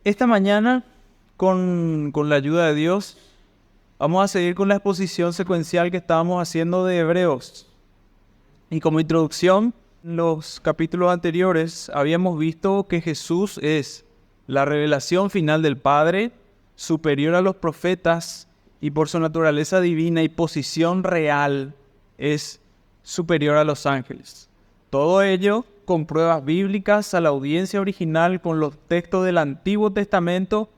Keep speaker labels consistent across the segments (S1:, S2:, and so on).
S1: Esta mañana, con la ayuda de Dios, vamos a seguir con la exposición secuencial que estábamos haciendo de Hebreos. Y como introducción, en los capítulos anteriores habíamos visto que Jesús es la revelación final del Padre, superior a los profetas, y por su naturaleza divina y posición real es superior a los ángeles. Todo ello con pruebas bíblicas a la audiencia original con los textos del Antiguo Testamento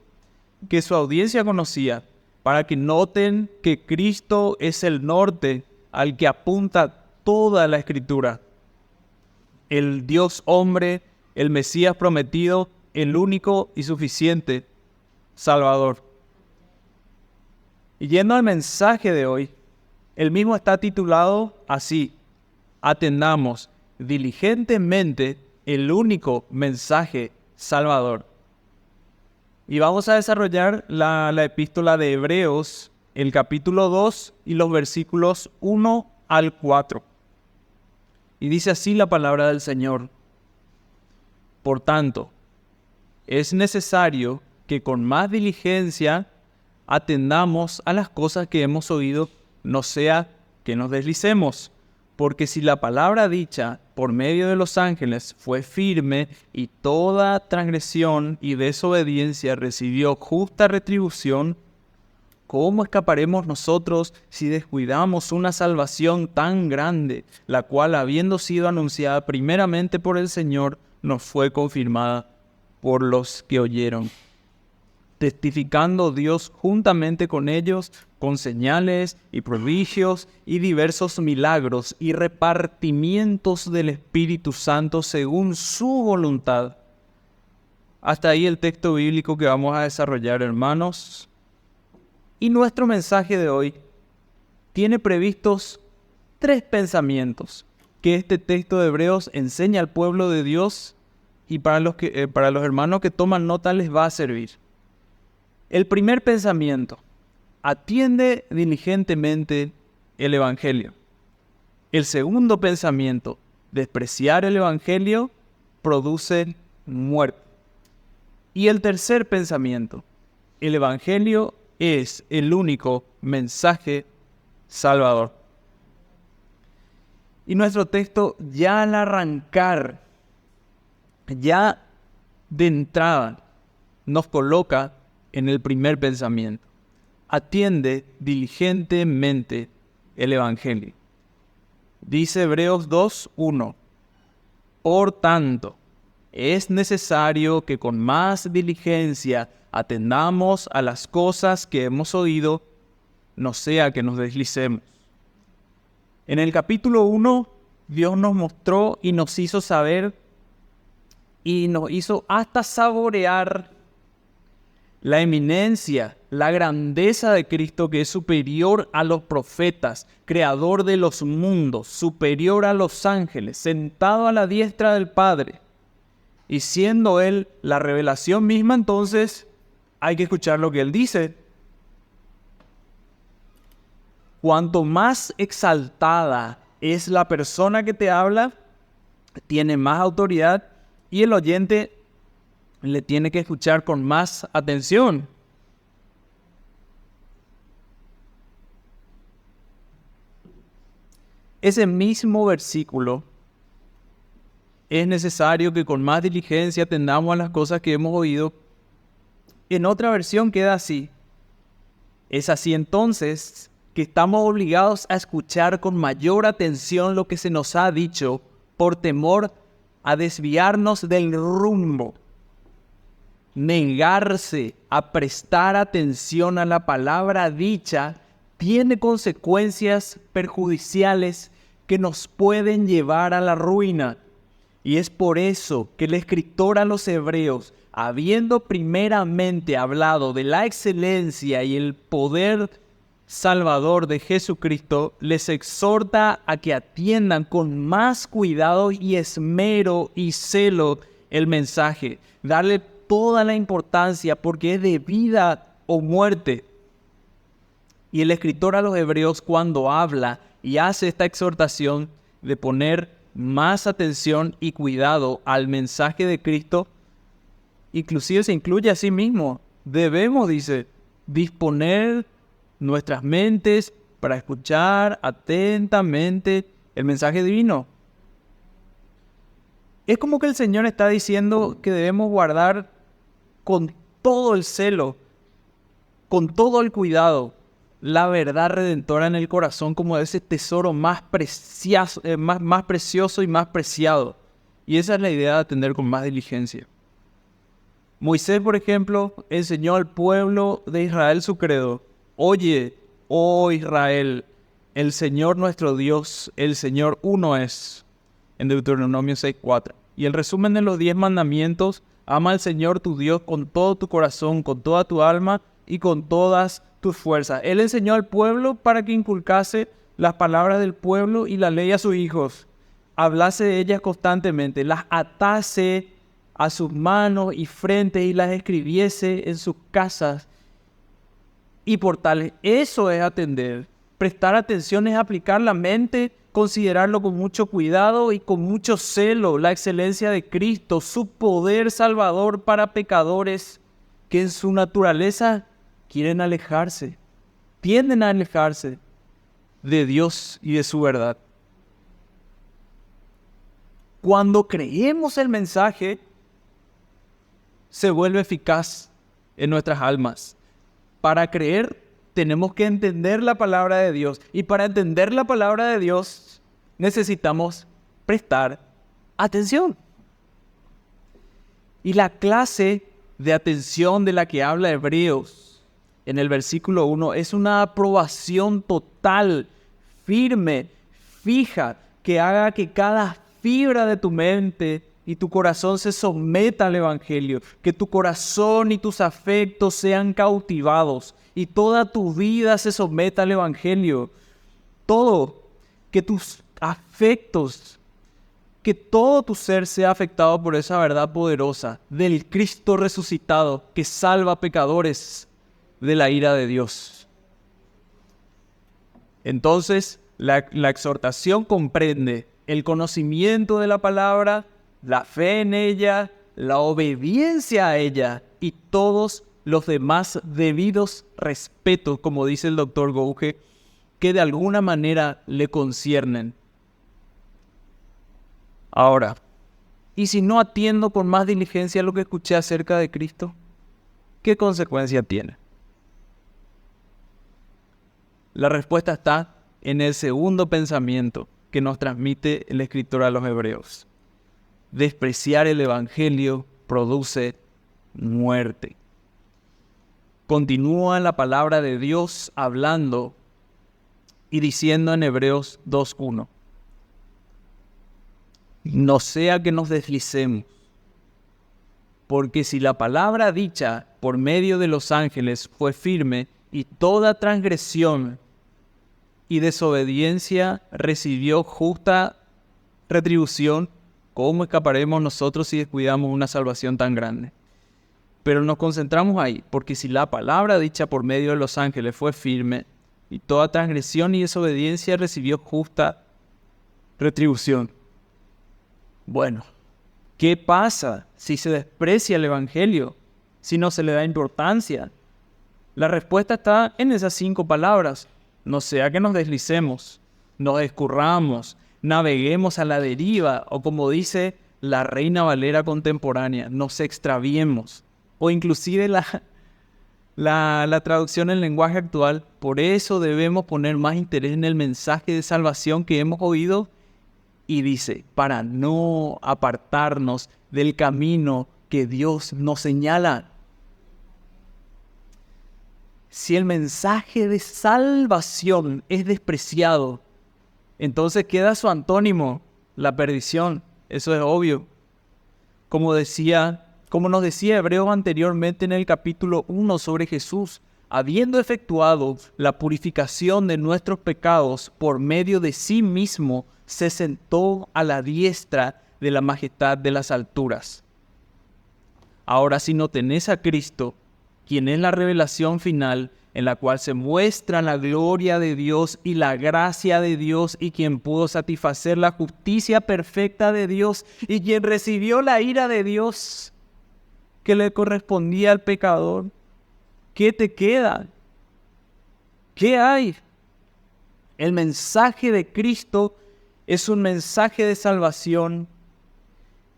S1: que su audiencia conocía, para que noten que Cristo es el norte al que apunta toda la Escritura. El Dios hombre, el Mesías prometido, el único y suficiente Salvador. Y yendo al mensaje de hoy, el mismo está titulado así: atendamos diligentemente el único mensaje salvador. Y vamos a desarrollar la epístola de Hebreos, el capítulo 2 y los versículos 1 al 4. Y dice así la palabra del Señor: por tanto, es necesario que con más diligencia atendamos a las cosas que hemos oído, no sea que nos deslicemos. Porque si la palabra dicha por medio de los ángeles fue firme y toda transgresión y desobediencia recibió justa retribución, ¿cómo escaparemos nosotros si descuidamos una salvación tan grande, la cual, habiendo sido anunciada primeramente por el Señor, nos fue confirmada por los que oyeron? Testificando Dios juntamente con ellos, con señales y prodigios y diversos milagros y repartimientos del Espíritu Santo según su voluntad. Hasta ahí el texto bíblico que vamos a desarrollar, hermanos. Y nuestro mensaje de hoy tiene previstos 3 pensamientos que este texto de Hebreos enseña al pueblo de Dios, y para los hermanos que toman nota les va a servir. El primer pensamiento: atiende diligentemente el Evangelio. El segundo pensamiento: despreciar el Evangelio produce muerte. Y el tercer pensamiento: el Evangelio es el único mensaje salvador. Y nuestro texto, ya al arrancar, ya de entrada, nos coloca en el primer pensamiento: atiende diligentemente el Evangelio. Dice Hebreos 2:1: por tanto, es necesario que con más diligencia atendamos a las cosas que hemos oído, no sea que nos deslicemos. En el capítulo 1, Dios nos mostró y nos hizo saber y nos hizo hasta saborear la eminencia, la grandeza de Cristo, que es superior a los profetas, creador de los mundos, superior a los ángeles, sentado a la diestra del Padre. Y siendo Él la revelación misma, entonces hay que escuchar lo que Él dice. Cuanto más exaltada es la persona que te habla, tiene más autoridad y el oyente le tiene que escuchar con más atención. Ese mismo versículo: es necesario que con más diligencia atendamos a las cosas que hemos oído, en otra versión queda así: es así entonces que estamos obligados a escuchar con mayor atención lo que se nos ha dicho, por temor a desviarnos del rumbo. Negarse a prestar atención a la palabra dicha tiene consecuencias perjudiciales que nos pueden llevar a la ruina. Y es por eso que el escritor a los Hebreos, habiendo primeramente hablado de la excelencia y el poder salvador de Jesucristo, les exhorta a que atiendan con más cuidado y esmero y celo el mensaje, darle toda la importancia, porque es de vida o muerte. Y el escritor a los Hebreos, cuando habla y hace esta exhortación de poner más atención y cuidado al mensaje de Cristo, inclusive se incluye a sí mismo. Debemos, dice, disponer nuestras mentes para escuchar atentamente el mensaje divino. Es como que el Señor está diciendo que debemos guardar con todo el celo, con todo el cuidado, la verdad redentora en el corazón como ese tesoro más precioso y más preciado. Y esa es la idea de atender con más diligencia. Moisés, por ejemplo, enseñó al pueblo de Israel su credo. Oye, oh Israel, el Señor nuestro Dios, el Señor uno es. En Deuteronomio 6:4. Y el resumen de los 10 mandamientos: ama al Señor tu Dios con todo tu corazón, con toda tu alma y con todas tus fuerzas. Él enseñó al pueblo para que inculcase las palabras del pueblo y la ley a sus hijos. Hablase de ellas constantemente, las atase a sus manos y frentes y las escribiese en sus casas y portales. Eso es atender. Prestar atención es aplicar la mente, considerarlo con mucho cuidado y con mucho celo, la excelencia de Cristo, su poder salvador para pecadores que en su naturaleza quieren alejarse, tienden a alejarse de Dios y de su verdad. Cuando creemos el mensaje, se vuelve eficaz en nuestras almas. Para creer, tenemos que entender la palabra de Dios. Y para entender la palabra de Dios, necesitamos prestar atención. Y la clase de atención de la que habla Hebreos en el versículo 1 es una aprobación total, firme, fija, que haga que cada fibra de tu mente y tu corazón se someta al Evangelio, que tu corazón y tus afectos sean cautivados y toda tu vida se someta al Evangelio. Todo, que tus afectos, que todo tu ser sea afectado por esa verdad poderosa del Cristo resucitado que salva a pecadores de la ira de Dios. Entonces, la exhortación comprende el conocimiento de la palabra, la fe en ella, la obediencia a ella y todos los demás debidos respetos, como dice el doctor Gouge, que de alguna manera le conciernen. Ahora, ¿y si no atiendo con más diligencia lo que escuché acerca de Cristo? ¿Qué consecuencia tiene? La respuesta está en el segundo pensamiento que nos transmite el escritor a los Hebreos. Despreciar el Evangelio produce muerte. Continúa la palabra de Dios hablando y diciendo en Hebreos 2:1. No sea que nos deslicemos, porque si la palabra dicha por medio de los ángeles fue firme y toda transgresión y desobediencia recibió justa retribución, ¿cómo escaparemos nosotros si descuidamos una salvación tan grande? Pero nos concentramos ahí, porque si la palabra dicha por medio de los ángeles fue firme y toda transgresión y desobediencia recibió justa retribución. Bueno, ¿qué pasa si se desprecia el Evangelio? Si no se le da importancia. La respuesta está en esas 5 palabras. No sea que nos deslicemos, nos escurramos, naveguemos a la deriva, o como dice la Reina Valera contemporánea, nos extraviemos. O inclusive la traducción en lenguaje actual, por eso debemos poner más interés en el mensaje de salvación que hemos oído. Y dice, para no apartarnos del camino que Dios nos señala. Si el mensaje de salvación es despreciado, entonces queda su antónimo, la perdición. Eso es obvio. Como nos decía Hebreos anteriormente en el capítulo 1 sobre Jesús, habiendo efectuado la purificación de nuestros pecados por medio de sí mismo, se sentó a la diestra de la majestad de las alturas. Ahora, si no tenés a Cristo, quien es la revelación final, en la cual se muestra la gloria de Dios y la gracia de Dios, y quien pudo satisfacer la justicia perfecta de Dios, y quien recibió la ira de Dios, que le correspondía al pecador, ¿qué te queda? ¿Qué hay? El mensaje de Cristo es un mensaje de salvación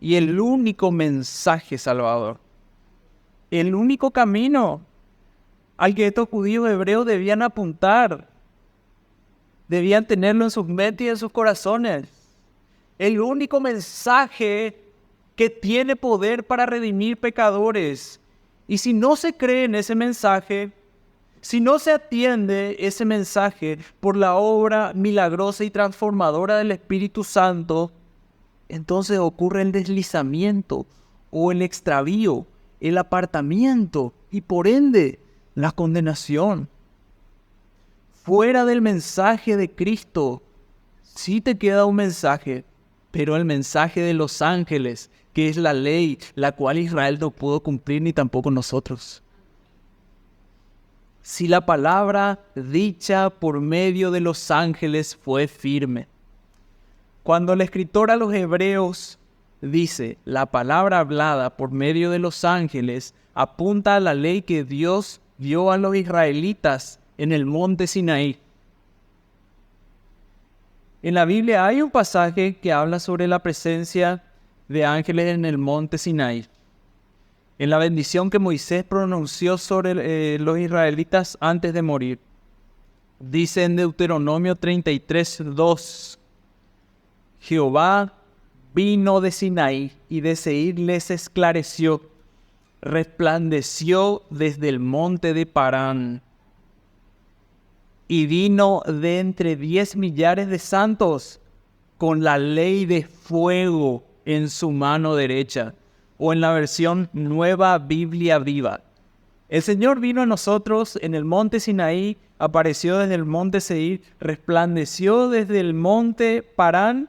S1: y el único mensaje salvador. El único camino al que estos judíos hebreos debían apuntar. Debían tenerlo en sus mentes y en sus corazones. El único mensaje que tiene poder para redimir pecadores. Y si no se cree en ese mensaje, si no se atiende ese mensaje por la obra milagrosa y transformadora del Espíritu Santo, entonces ocurre el deslizamiento o el extravío, el apartamiento y por ende la condenación. Fuera del mensaje de Cristo, sí te queda un mensaje, pero el mensaje de los ángeles, que es la ley, la cual Israel no pudo cumplir ni tampoco nosotros. Si la palabra dicha por medio de los ángeles fue firme. Cuando el escritor a los hebreos dice, la palabra hablada por medio de los ángeles apunta a la ley que Dios dio a los israelitas en el monte Sinaí. En la Biblia hay un pasaje que habla sobre la presencia de ángeles en el monte Sinaí. En la bendición que Moisés pronunció sobre los israelitas antes de morir. Dice en Deuteronomio 33:2, Jehová vino de Sinaí y de Seir les esclareció, resplandeció desde el monte de Parán. Y vino de entre 10 millares de santos con la ley de fuego en su mano derecha. O en la versión Nueva Biblia Viva. El Señor vino a nosotros en el monte Sinaí, apareció desde el monte Seir, resplandeció desde el monte Parán,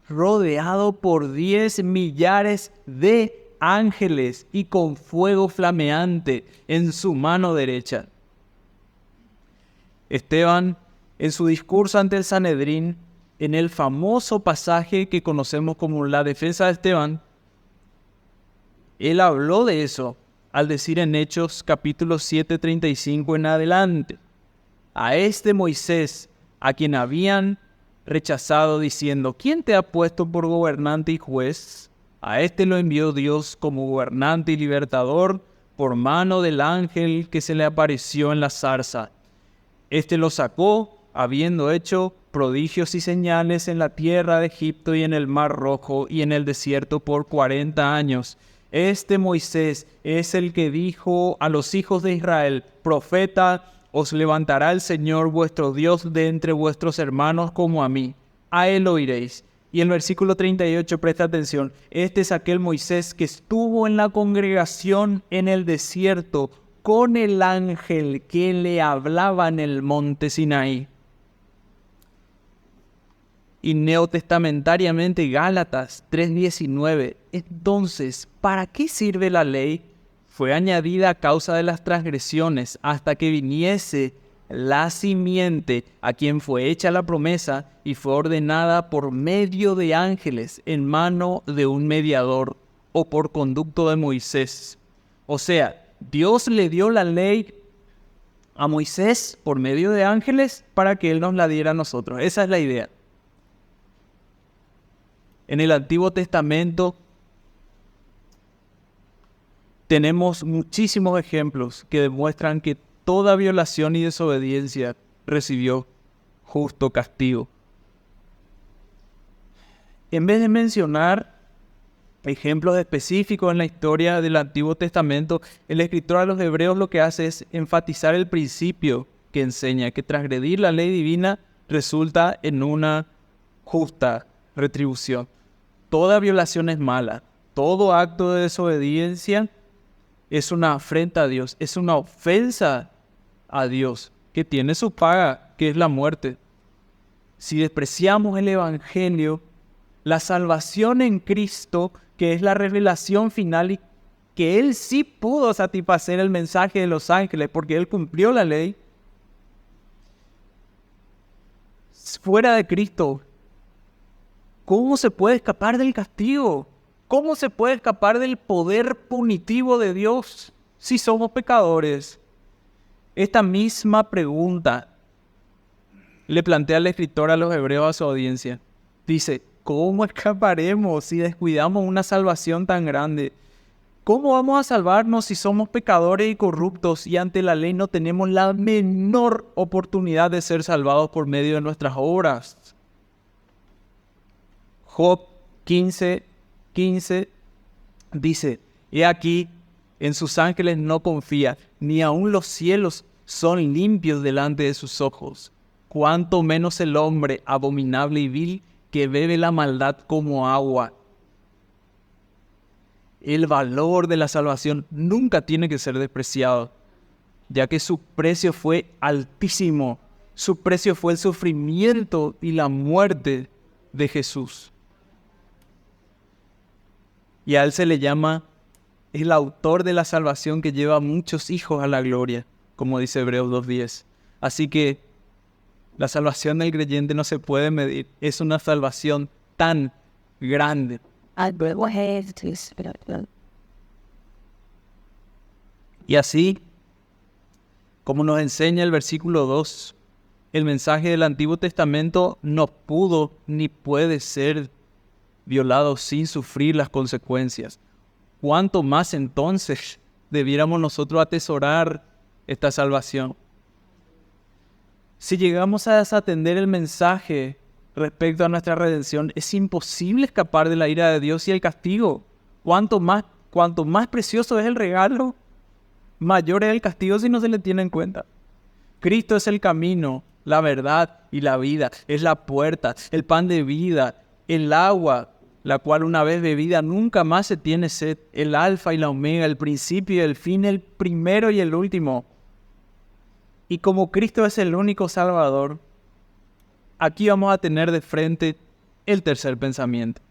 S1: rodeado por 10 millares de ángeles y con fuego flameante en su mano derecha. Esteban, en su discurso ante el Sanedrín, en el famoso pasaje que conocemos como la defensa de Esteban, él habló de eso al decir en Hechos capítulo 7:35 en adelante, a este Moisés, a quien habían rechazado diciendo, ¿quién te ha puesto por gobernante y juez? A este lo envió Dios como gobernante y libertador por mano del ángel que se le apareció en la zarza. Este lo sacó, habiendo hecho prodigios y señales en la tierra de Egipto y en el Mar Rojo y en el desierto por 40 años. Este Moisés es el que dijo a los hijos de Israel, profeta, os levantará el Señor vuestro Dios de entre vuestros hermanos como a mí. A él oiréis. Y en el versículo 38, presta atención, este es aquel Moisés que estuvo en la congregación en el desierto con el ángel que le hablaba en el monte Sinaí. Y neotestamentariamente Gálatas 3:19. Entonces, ¿para qué sirve la ley? Fue añadida a causa de las transgresiones hasta que viniese la simiente a quien fue hecha la promesa y fue ordenada por medio de ángeles en mano de un mediador o por conducto de Moisés. O sea, Dios le dio la ley a Moisés por medio de ángeles para que él nos la diera a nosotros. Esa es la idea. En el Antiguo Testamento tenemos muchísimos ejemplos que demuestran que toda violación y desobediencia recibió justo castigo. En vez de mencionar ejemplos específicos en la historia del Antiguo Testamento, el escritor a los hebreos lo que hace es enfatizar el principio que enseña que transgredir la ley divina resulta en una justa retribución. Toda violación es mala, todo acto de desobediencia es una afrenta a Dios, es una ofensa a Dios, que tiene su paga, que es la muerte. Si despreciamos el Evangelio, la salvación en Cristo, que es la revelación final y que Él sí pudo satisfacer el mensaje de los ángeles porque Él cumplió la ley, fuera de Cristo, ¿cómo se puede escapar del castigo? ¿Cómo se puede escapar del poder punitivo de Dios si somos pecadores? Esta misma pregunta le plantea el escritor a los hebreos a su audiencia. Dice, ¿cómo escaparemos si descuidamos una salvación tan grande? ¿Cómo vamos a salvarnos si somos pecadores y corruptos y ante la ley no tenemos la menor oportunidad de ser salvados por medio de nuestras obras? Job 15:15 dice, he aquí, en sus ángeles no confía, ni aun los cielos son limpios delante de sus ojos. Cuanto menos el hombre abominable y vil que bebe la maldad como agua. El valor de la salvación nunca tiene que ser despreciado, ya que su precio fue altísimo. Su precio fue el sufrimiento y la muerte de Jesús. Y a él se le llama el autor de la salvación que lleva a muchos hijos a la gloria, como dice Hebreos 2:10. Así que la salvación del creyente no se puede medir. Es una salvación tan grande. Y así, como nos enseña el versículo 2, el mensaje del Antiguo Testamento no pudo ni puede ser violado sin sufrir las consecuencias. ¿Cuánto más entonces debiéramos nosotros atesorar esta salvación? Si llegamos a desatender el mensaje respecto a nuestra redención, es imposible escapar de la ira de Dios y el castigo. Cuanto más precioso es el regalo, mayor es el castigo si no se le tiene en cuenta. Cristo es el camino, la verdad y la vida. Es la puerta, el pan de vida, el agua, la cual una vez bebida nunca más se tiene sed. El alfa y la omega, el principio y el fin, el primero y el último. Y como Cristo es el único Salvador, aquí vamos a tener de frente el tercer pensamiento.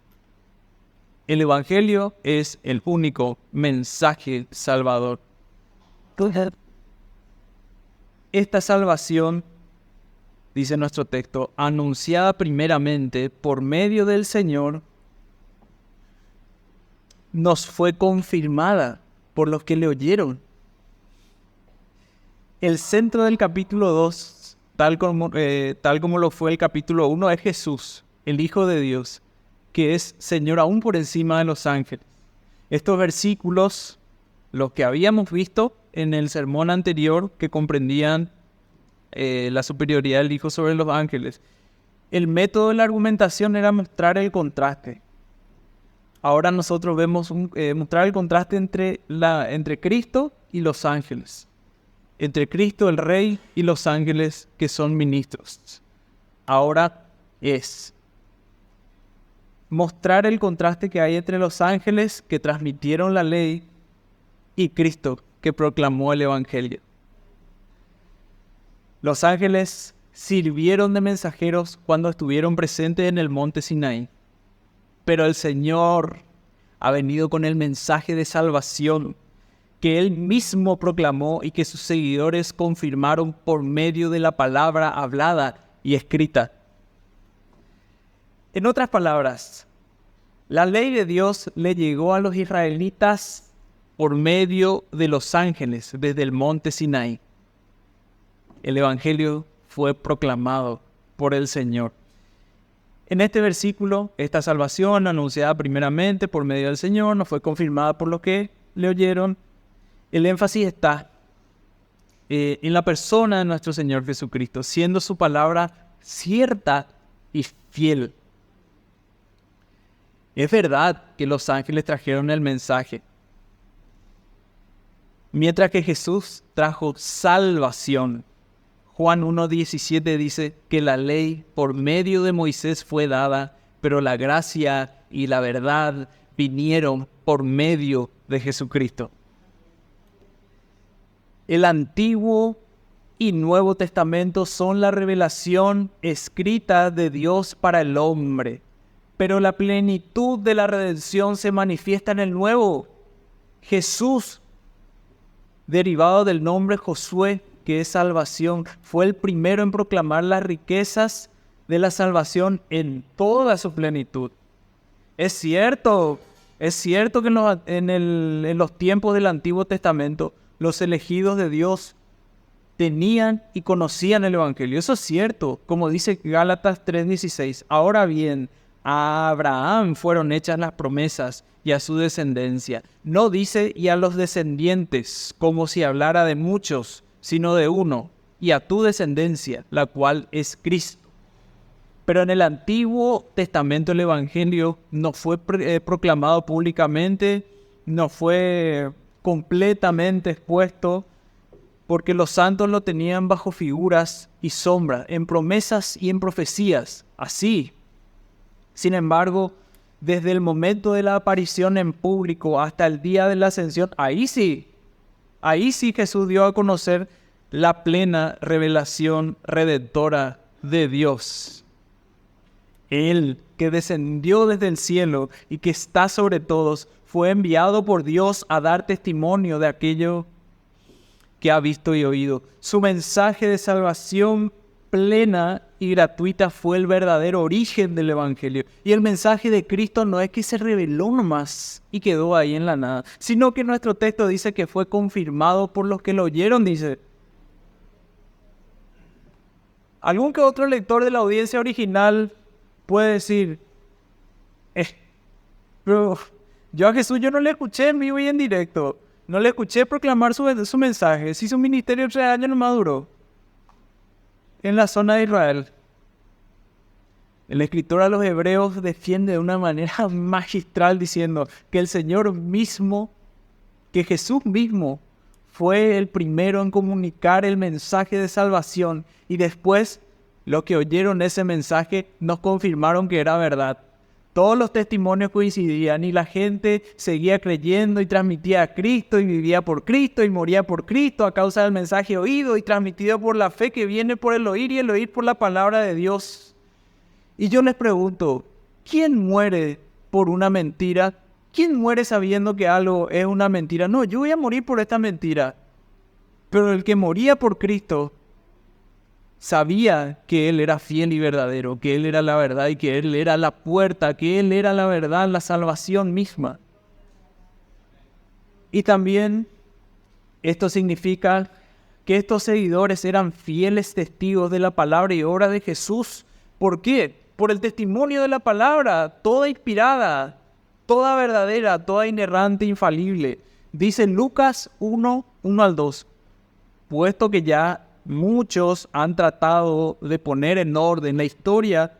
S1: El Evangelio es el único mensaje salvador. Esta salvación, dice nuestro texto, anunciada primeramente por medio del Señor, nos fue confirmada por los que le oyeron. El centro del capítulo 2, tal como lo fue el capítulo 1, es Jesús, el Hijo de Dios, que es Señor aún por encima de los ángeles. Estos versículos, los que habíamos visto en el sermón anterior, que comprendían la superioridad del Hijo sobre los ángeles, el método de la argumentación era mostrar el contraste. Ahora nosotros vemos mostrar el contraste entre Cristo y los ángeles. Entre Cristo el Rey y los ángeles que son ministros. Ahora es mostrar el contraste que hay entre los ángeles que transmitieron la ley y Cristo que proclamó el Evangelio. Los ángeles sirvieron de mensajeros cuando estuvieron presentes en el monte Sinaí. Pero el Señor ha venido con el mensaje de salvación que Él mismo proclamó y que sus seguidores confirmaron por medio de la palabra hablada y escrita. En otras palabras, la ley de Dios le llegó a los israelitas por medio de los ángeles desde el monte Sinaí. El Evangelio fue proclamado por el Señor. En este versículo, esta salvación anunciada primeramente por medio del Señor nos fue confirmada por los que le oyeron. El énfasis está en la persona de nuestro Señor Jesucristo, siendo su palabra cierta y fiel. Es verdad que los ángeles trajeron el mensaje, mientras que Jesús trajo salvación. Juan 1:17 dice que la ley por medio de Moisés fue dada, pero la gracia y la verdad vinieron por medio de Jesucristo. El Antiguo y Nuevo Testamento son la revelación escrita de Dios para el hombre, pero la plenitud de la redención se manifiesta en el Nuevo. Jesús, derivado del nombre Josué, que es salvación, fue el primero en proclamar las riquezas de la salvación en toda su plenitud. Es cierto, Es cierto que en los tiempos del Antiguo Testamento, los elegidos de Dios tenían y conocían el Evangelio. Eso es cierto, como dice Gálatas 3:16. Ahora bien, a Abraham fueron hechas las promesas y a su descendencia. No dice y a los descendientes, como si hablara de muchos, sino de uno, y a tu descendencia, la cual es Cristo. Pero en el Antiguo Testamento el Evangelio no fue proclamado públicamente, no fue completamente expuesto, porque los santos lo tenían bajo figuras y sombras, en promesas y en profecías, así. Sin embargo, desde el momento de la aparición en público hasta el día de la ascensión, ahí sí Jesús dio a conocer la plena revelación redentora de Dios. Él, que descendió desde el cielo y que está sobre todos, fue enviado por Dios a dar testimonio de aquello que ha visto y oído. Su mensaje de salvación plena y gratuita fue el verdadero origen del Evangelio. Y el mensaje de Cristo no es que se reveló nomás y quedó ahí en la nada, sino que nuestro texto dice que fue confirmado por los que lo oyeron, dice. Algún que otro lector de la audiencia original puede decir, pero yo a Jesús yo no le escuché en vivo y en directo, no le escuché proclamar su mensaje, si su ministerio 3 años no maduró en la zona de Israel. El escritor a los Hebreos defiende de una manera magistral diciendo que el Señor mismo, que Jesús mismo fue el primero en comunicar el mensaje de salvación y después los que oyeron ese mensaje nos confirmaron que era verdad. Todos los testimonios coincidían y la gente seguía creyendo y transmitía a Cristo y vivía por Cristo y moría por Cristo a causa del mensaje oído y transmitido por la fe que viene por el oír y el oír por la palabra de Dios. Y yo les pregunto, ¿quién muere por una mentira? ¿Quién muere sabiendo que algo es una mentira? No, yo voy a morir por esta mentira. Pero el que moría por Cristo sabía que Él era fiel y verdadero, que Él era la verdad y que Él era la puerta, que Él era la verdad, la salvación misma. Y también esto significa que estos seguidores eran fieles testigos de la palabra y obra de Jesús. ¿Por qué? Por el testimonio de la palabra, toda inspirada, toda verdadera, toda inerrante, infalible. Dice Lucas 1:1-2. Puesto que ya muchos han tratado de poner en orden la historia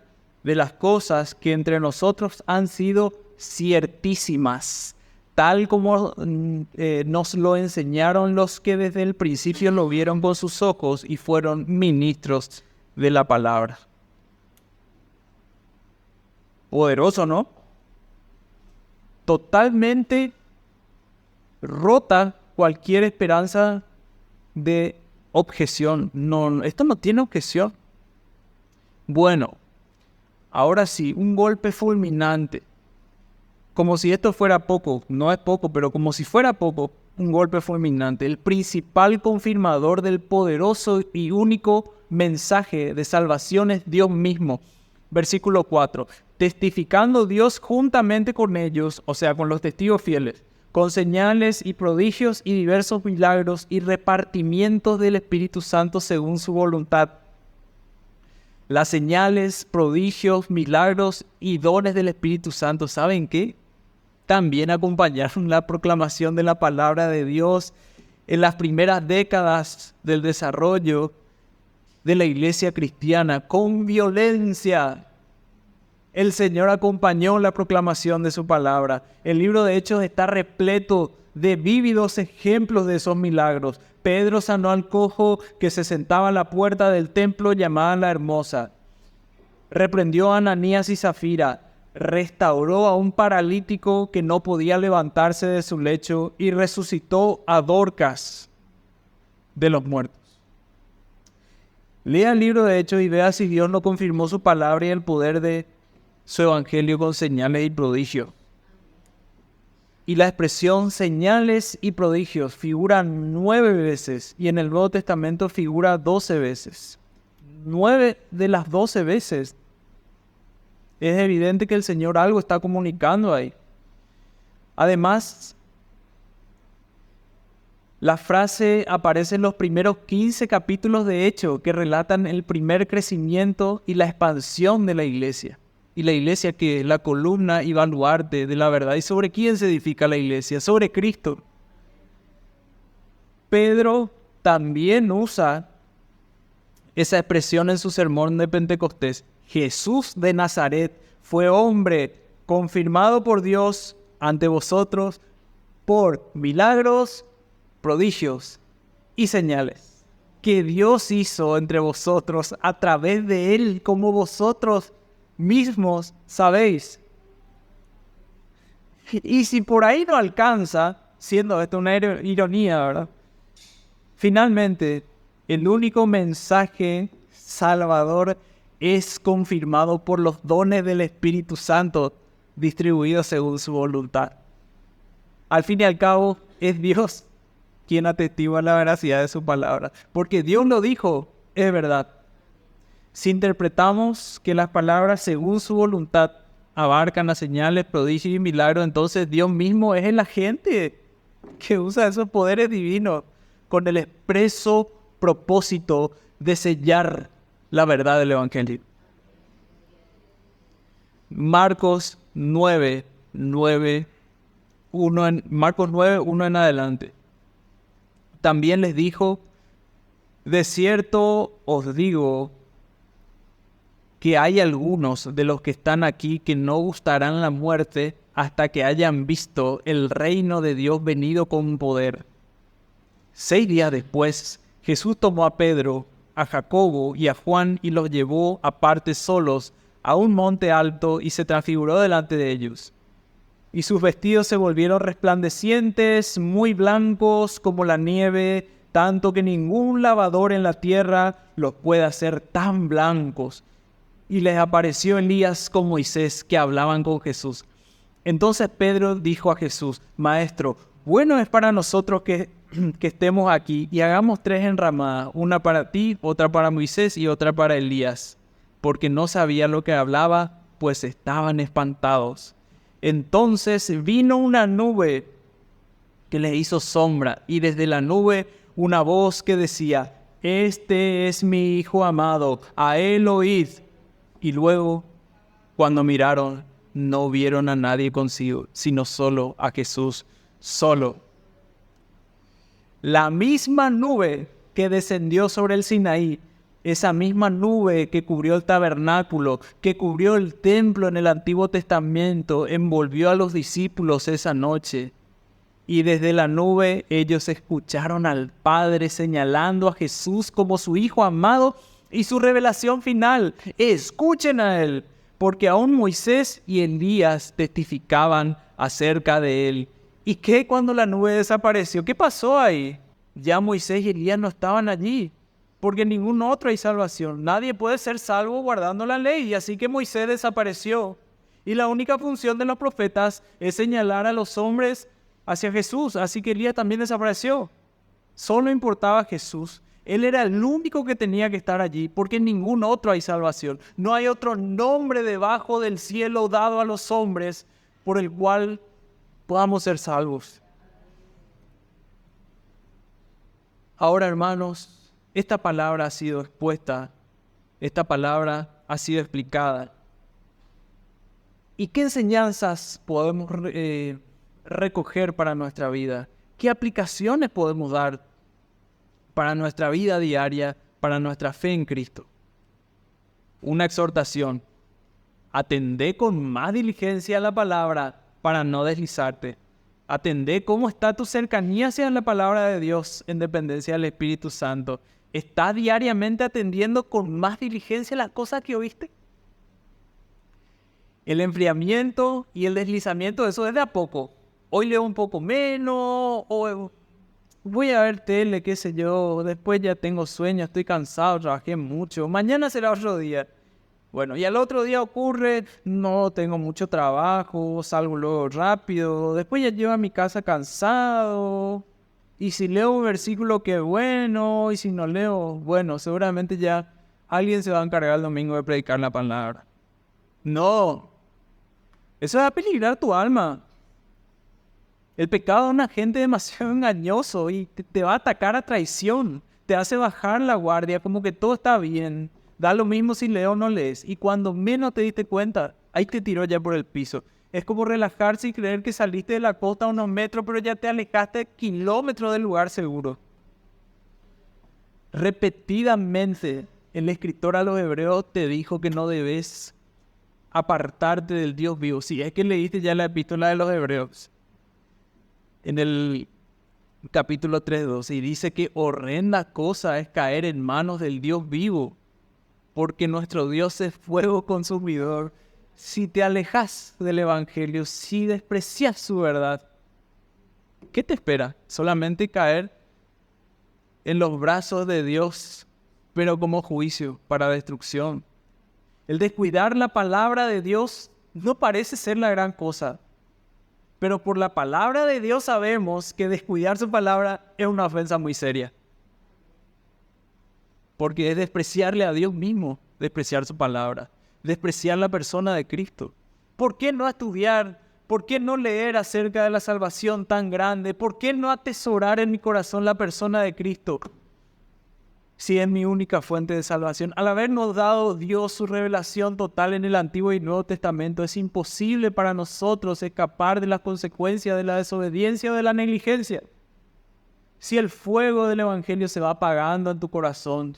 S1: de las cosas que entre nosotros han sido ciertísimas, tal como nos lo enseñaron los que desde el principio lo vieron con sus ojos y fueron ministros de la palabra. Poderoso, ¿no? Totalmente rota cualquier esperanza de objeción. No, esto no tiene objeción. Bueno, ahora sí, un golpe fulminante. Como si esto fuera poco, no es poco, pero como si fuera poco, un golpe fulminante. El principal confirmador del poderoso y único mensaje de salvación es Dios mismo. Versículo 4. Testificando Dios juntamente con ellos, o sea, con los testigos fieles, con señales y prodigios y diversos milagros y repartimientos del Espíritu Santo según su voluntad. Las señales, prodigios, milagros y dones del Espíritu Santo, ¿saben qué? También acompañaron la proclamación de la palabra de Dios en las primeras décadas del desarrollo de la iglesia cristiana con violencia. El Señor acompañó la proclamación de su palabra. El libro de Hechos está repleto de vívidos ejemplos de esos milagros. Pedro sanó al cojo que se sentaba a la puerta del templo llamada La Hermosa. Reprendió a Ananías y Zafira. Restauró a un paralítico que no podía levantarse de su lecho y resucitó a Dorcas de los muertos. Lea el libro de Hechos y vea si Dios no confirmó su palabra y el poder de su evangelio con señales y prodigios. Y la expresión señales y prodigios figura 9 veces y en el Nuevo Testamento figura 12 veces. 9 de las 12 veces. Es evidente que el Señor algo está comunicando ahí. Además, la frase aparece en los primeros 15 capítulos de Hechos que relatan el primer crecimiento y la expansión de la iglesia. Y la iglesia que es la columna y baluarte de la verdad. ¿Y sobre quién se edifica la iglesia? Sobre Cristo. Pedro también usa esa expresión en su sermón de Pentecostés. Jesús de Nazaret fue hombre confirmado por Dios ante vosotros por milagros, prodigios y señales que Dios hizo entre vosotros a través de él, como vosotros mismos sabéis. Y si por ahí no alcanza, siendo esto una ironía, ¿verdad? Finalmente, el único mensaje salvador es confirmado por los dones del Espíritu Santo distribuidos según su voluntad. Al fin y al cabo, es Dios quien atestigua la veracidad de su palabra, porque Dios lo dijo, es verdad. Si interpretamos que las palabras según su voluntad abarcan las señales, prodigios y milagros, entonces Dios mismo es el agente que usa esos poderes divinos con el expreso propósito de sellar la verdad del Evangelio. Marcos 9, 1 en adelante. También les dijo, de cierto os digo que hay algunos de los que están aquí que no gustarán la muerte hasta que hayan visto el reino de Dios venido con poder. 6 días después, Jesús tomó a Pedro, a Jacobo y a Juan y los llevó aparte solos a un monte alto y se transfiguró delante de ellos. Y sus vestidos se volvieron resplandecientes, muy blancos como la nieve, tanto que ningún lavador en la tierra los puede hacer tan blancos. Y les apareció Elías con Moisés, que hablaban con Jesús. Entonces Pedro dijo a Jesús, Maestro, bueno es para nosotros que estemos aquí y hagamos 3 enramadas, una para ti, otra para Moisés y otra para Elías, porque no sabía lo que hablaba, pues estaban espantados. Entonces vino una nube que les hizo sombra, y desde la nube una voz que decía, Este es mi Hijo amado, a él oíd. Y luego, cuando miraron, no vieron a nadie consigo, sino solo a Jesús, solo. La misma nube que descendió sobre el Sinaí, esa misma nube que cubrió el tabernáculo, que cubrió el templo en el Antiguo Testamento, envolvió a los discípulos esa noche. Y desde la nube ellos escucharon al Padre señalando a Jesús como su Hijo amado y su revelación final. Escuchen a Él, porque aún Moisés y Elías testificaban acerca de Él. ¿Y qué cuando la nube desapareció? ¿Qué pasó ahí? Ya Moisés y Elías no estaban allí, porque en ningún otro hay salvación. Nadie puede ser salvo guardando la ley, y así que Moisés desapareció. Y la única función de los profetas es señalar a los hombres hacia Jesús, así que Elías también desapareció. Solo importaba Jesús. Él era el único que tenía que estar allí, porque en ningún otro hay salvación. No hay otro nombre debajo del cielo dado a los hombres por el cual podamos ser salvos. Ahora, hermanos, esta palabra ha sido expuesta, esta palabra ha sido explicada. ¿Y qué enseñanzas podemos recoger para nuestra vida? ¿Qué aplicaciones podemos dar para nuestra vida diaria, para nuestra fe en Cristo? Una exhortación: atendé con más diligencia a la palabra para no deslizarte. Atendé cómo está tu cercanía hacia la palabra de Dios en dependencia del Espíritu Santo. ¿Estás diariamente atendiendo con más diligencia las cosas que oíste? El enfriamiento y el deslizamiento, eso es de a poco. Hoy leo un poco menos, o voy a ver tele, qué sé yo, después ya tengo sueño, estoy cansado, trabajé mucho, mañana será otro día. Bueno, y al otro día ocurre, no tengo mucho trabajo, salgo luego rápido, después ya llego a mi casa cansado, y si leo un versículo que bueno, y si no leo, bueno, seguramente ya alguien se va a encargar el domingo de predicar la palabra. No, eso va a peligrar tu alma. El pecado es un agente demasiado engañoso y te va a atacar a traición. Te hace bajar la guardia, como que todo está bien. Da lo mismo si lees o no lees. Y cuando menos te diste cuenta, ahí te tiró ya por el piso. Es como relajarse y creer que saliste de la costa a unos metros, pero ya te alejaste kilómetros del lugar seguro. Repetidamente, el escritor a los hebreos te dijo que no debes apartarte del Dios vivo. Si es que leíste ya la epístola de los hebreos, en el capítulo 3:12, y dice que horrenda cosa es caer en manos del Dios vivo, porque nuestro Dios es fuego consumidor. Si te alejas del Evangelio, si desprecias su verdad, ¿qué te espera? Solamente caer en los brazos de Dios, pero como juicio para destrucción. El descuidar la palabra de Dios no parece ser la gran cosa, pero por la palabra de Dios sabemos que descuidar su palabra es una ofensa muy seria. Porque es despreciarle a Dios mismo, despreciar su palabra, despreciar la persona de Cristo. ¿Por qué no estudiar? ¿Por qué no leer acerca de la salvación tan grande? ¿Por qué no atesorar en mi corazón la persona de Cristo? Si es mi única fuente de salvación. Al habernos dado Dios su revelación total en el Antiguo y Nuevo Testamento, es imposible para nosotros escapar de las consecuencias de la desobediencia o de la negligencia. Si el fuego del Evangelio se va apagando en tu corazón,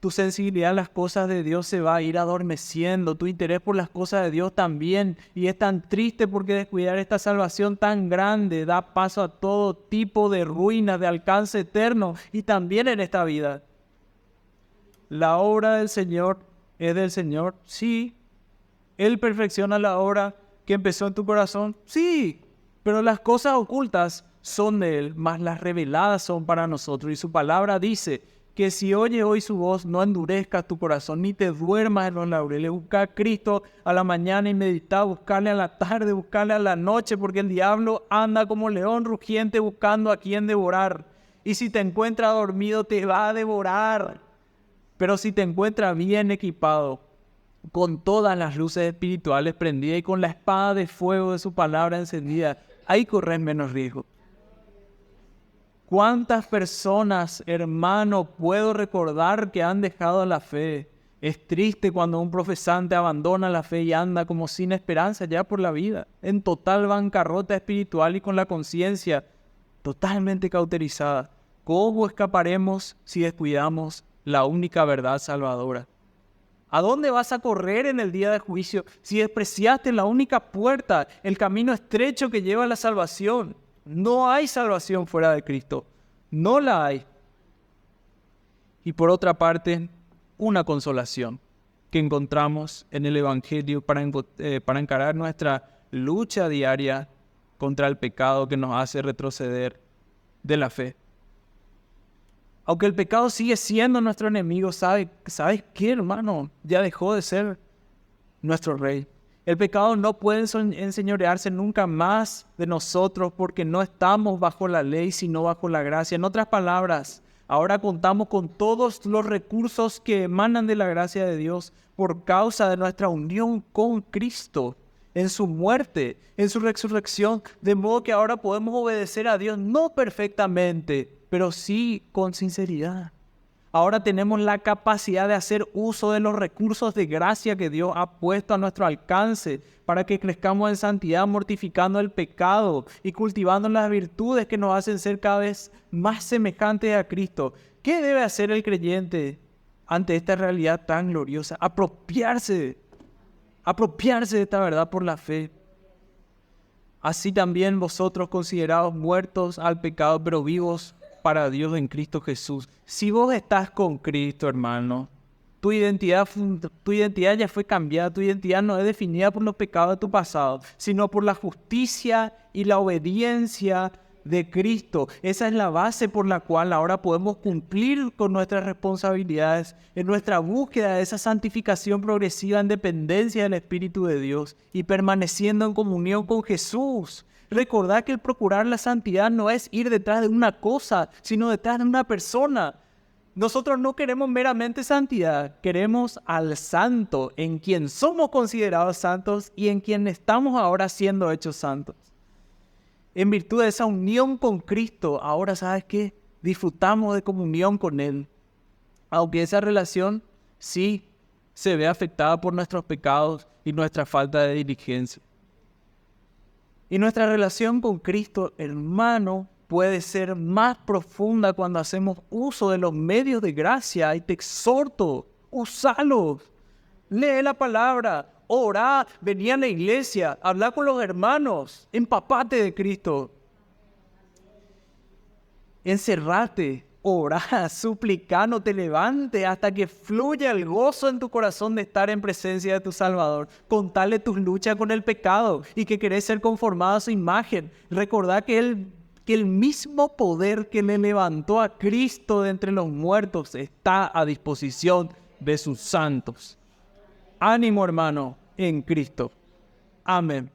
S1: tu sensibilidad a las cosas de Dios se va a ir adormeciendo, tu interés por las cosas de Dios también, y es tan triste porque descuidar esta salvación tan grande da paso a todo tipo de ruinas de alcance eterno y también en esta vida. La obra del Señor es del Señor, sí. Él perfecciona la obra que empezó en tu corazón, sí. Pero las cosas ocultas son de Él, mas las reveladas son para nosotros. Y su palabra dice que si oyes hoy su voz, no endurezcas tu corazón, ni te duermas en los laureles. Busca a Cristo a la mañana y medita, buscarle a la tarde, buscarle a la noche, porque el diablo anda como león rugiente buscando a quien devorar. Y si te encuentra dormido, te va a devorar. Pero si te encuentras bien equipado, con todas las luces espirituales prendidas y con la espada de fuego de su palabra encendida, ahí corres menos riesgo. ¿Cuántas personas, hermano, puedo recordar que han dejado la fe? Es triste cuando un profesante abandona la fe y anda como sin esperanza ya por la vida, en total bancarrota espiritual y con la conciencia totalmente cauterizada. ¿Cómo escaparemos si descuidamos la única verdad salvadora? ¿A dónde vas a correr en el día de juicio si despreciaste la única puerta, el camino estrecho que lleva a la salvación? No hay salvación fuera de Cristo. No la hay. Y por otra parte, una consolación que encontramos en el Evangelio para encarar nuestra lucha diaria contra el pecado que nos hace retroceder de la fe. Aunque el pecado sigue siendo nuestro enemigo, ¿sabes qué, hermano? Ya dejó de ser nuestro rey. El pecado no puede enseñorearse nunca más de nosotros porque no estamos bajo la ley, sino bajo la gracia. En otras palabras, ahora contamos con todos los recursos que emanan de la gracia de Dios por causa de nuestra unión con Cristo, en su muerte, en su resurrección, de modo que ahora podemos obedecer a Dios no perfectamente, pero sí con sinceridad. Ahora tenemos la capacidad de hacer uso de los recursos de gracia que Dios ha puesto a nuestro alcance para que crezcamos en santidad, mortificando el pecado y cultivando las virtudes que nos hacen ser cada vez más semejantes a Cristo. ¿Qué debe hacer el creyente ante esta realidad tan gloriosa? Apropiarse de esta verdad por la fe. Así también vosotros, considerados muertos al pecado, pero vivos para Dios en Cristo Jesús. Si vos estás con Cristo, hermano, tu identidad ya fue cambiada. Tu identidad no es definida por los pecados de tu pasado, sino por la justicia y la obediencia de Cristo. Esa es la base por la cual ahora podemos cumplir con nuestras responsabilidades en nuestra búsqueda de esa santificación progresiva en dependencia del Espíritu de Dios y permaneciendo en comunión con Jesús. Recordad que el procurar la santidad no es ir detrás de una cosa, sino detrás de una persona. Nosotros no queremos meramente santidad, queremos al santo, en quien somos considerados santos y en quien estamos ahora siendo hechos santos. En virtud de esa unión con Cristo, ahora ¿sabes qué? Disfrutamos de comunión con Él. Aunque esa relación sí se ve afectada por nuestros pecados y nuestra falta de diligencia. Y nuestra relación con Cristo, hermano, puede ser más profunda cuando hacemos uso de los medios de gracia. Y te exhorto, úsalos. Lee la palabra, orá, vení a la iglesia, habla con los hermanos, empapate de Cristo. Encerrate, orá, suplicá, no te levante hasta que fluya el gozo en tu corazón de estar en presencia de tu Salvador. Contale tus luchas con el pecado y que querés ser conformado a su imagen. Recordá que el mismo poder que le levantó a Cristo de entre los muertos está a disposición de sus santos. Ánimo, hermano, en Cristo. Amén.